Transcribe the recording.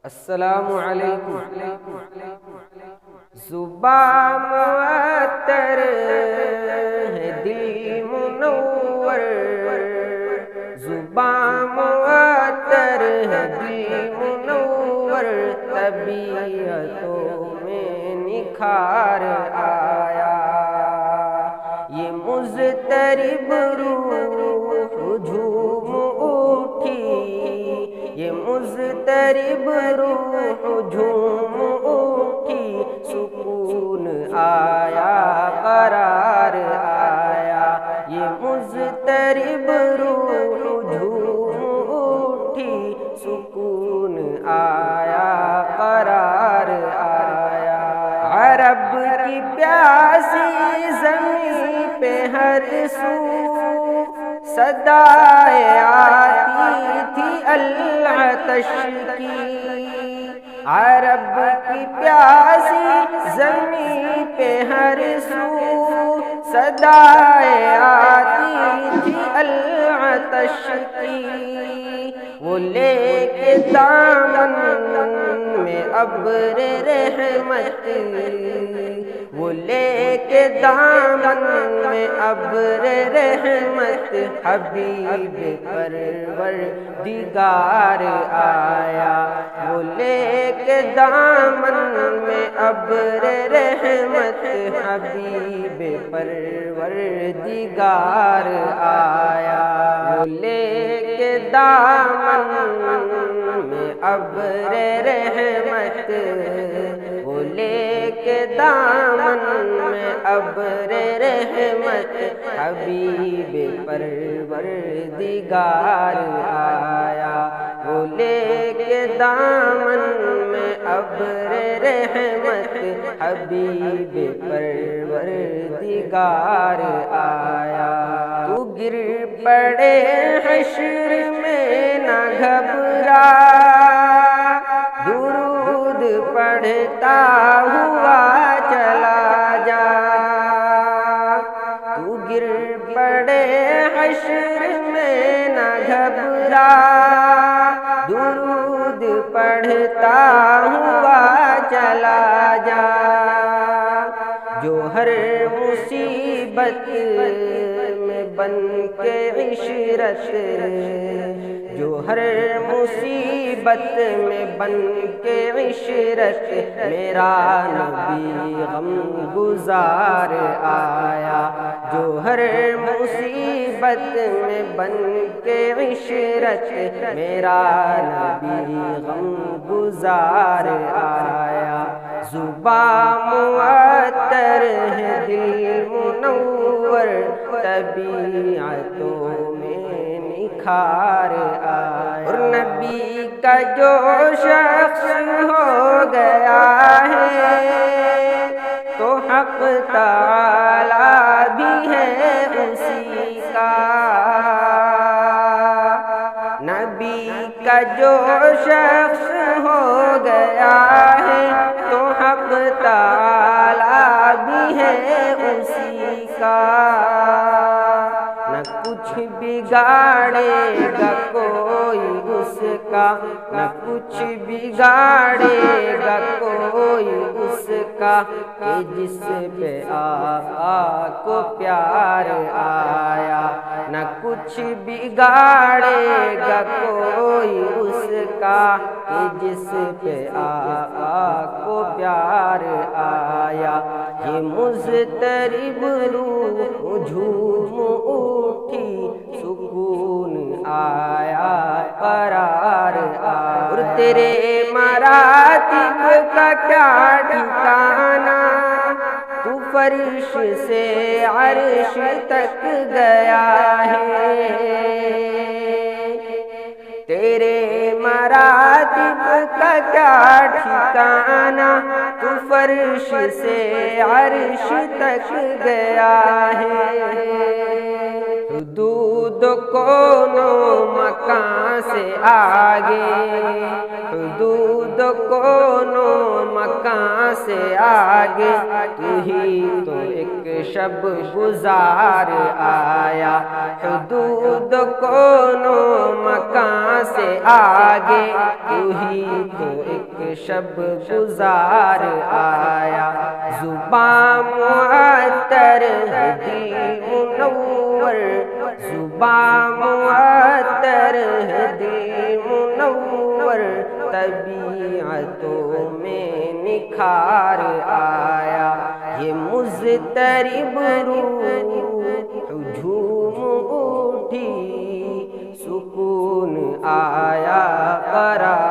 السلام علیکم۔ زباں معطر ہے دل منور، زباں معطر ہے دل منور، طبیعتوں میں نکھار آیا۔ یہ مضطرب روح جھوم اٹھی، یہ مضطرب روح جھوم اٹھی، سکون آیا قرار آیا۔ یہ مضطرب روح جھوم اٹھی، سکون آیا قرار آیا۔ عرب کی پیاسی زمین پہ ہر سو صدائیں آتی تھی العطش کی، عرب کی پیاسی زمین پہ ہر سو صدائیں آتی تھی العطش کی۔ وہ لے کے دامن میں ابر رحمت، وہ لے کے دامن میں ابر رحمت، حبیب پروردگار آیا۔ وہ لے کے دامن میں ابر رحمت، حبیب پروردگار آیا۔ وہ لے کے دامن میں ابر رحمت، وہ لے کے دامن میں ابر رحمت، حبیب پروردگار آیا۔ وہ لے کے دامن میں ابر رحمت، حبیب پروردگار آیا۔ تو گر پڑے حشر میں نہ گھبرا، درود پڑھتا ہوا چلا جا۔ تو گر پڑے حشر میں نہ گھبرا، درود پڑھتا ہوا چلا جا۔ جو ہر مصیبت میں بن کے عشرت، جو ہر مصیبت میں بن کے عشرت، میرا نبی غم گزار آیا۔ جو ہر مصیبت میں بن کے عشرت، میرا نبی غم گزار آیا۔ زباں معطر ہے دل منور، طبیعتوں میں نکھار آیا۔ اور نبی کا جو شخص ہو گیا ہے تو حق تعالی بھی ہے اسی کا۔ نبی کا جو شخص ہو گیا ہے تو حق تعالی بھی ہے اسی کا۔ نہ کچھ بگاڑے گا کوئی اس کا، نہ کچھ بگاڑے گا کوئی اس کا، کہ جس پہ آقا کو پیار آیا۔ نہ کچھ بگاڑے گا کوئی اس کا، کہ جس پہ آقا کو پیار آیا۔ یہ مضطرب روح جھوم اٹھی، سکون آیا قرار آیا۔ اور تیرے مراتب کا کیا ٹھکانا، تو فرش سے عرش تک گیا ہے۔ تیرے مراتب کا کیا ٹھکانا، تو فرش سے عرش تک گیا ہے۔ حدود کونوں مکان سے آگے، حدود کونوں مکان سے آگے، تو ہی تو ایک شب گزار آیا۔ حدود کونوں مکان کہاں سے آگے تو ہی تو ایک شب گزار آیا زباں معطر ہدی منور زباں معطر ہدی منور طبیعتوں میں نکھار آیا یہ مضطرب روح جھوم اٹھی سکون آیا قرار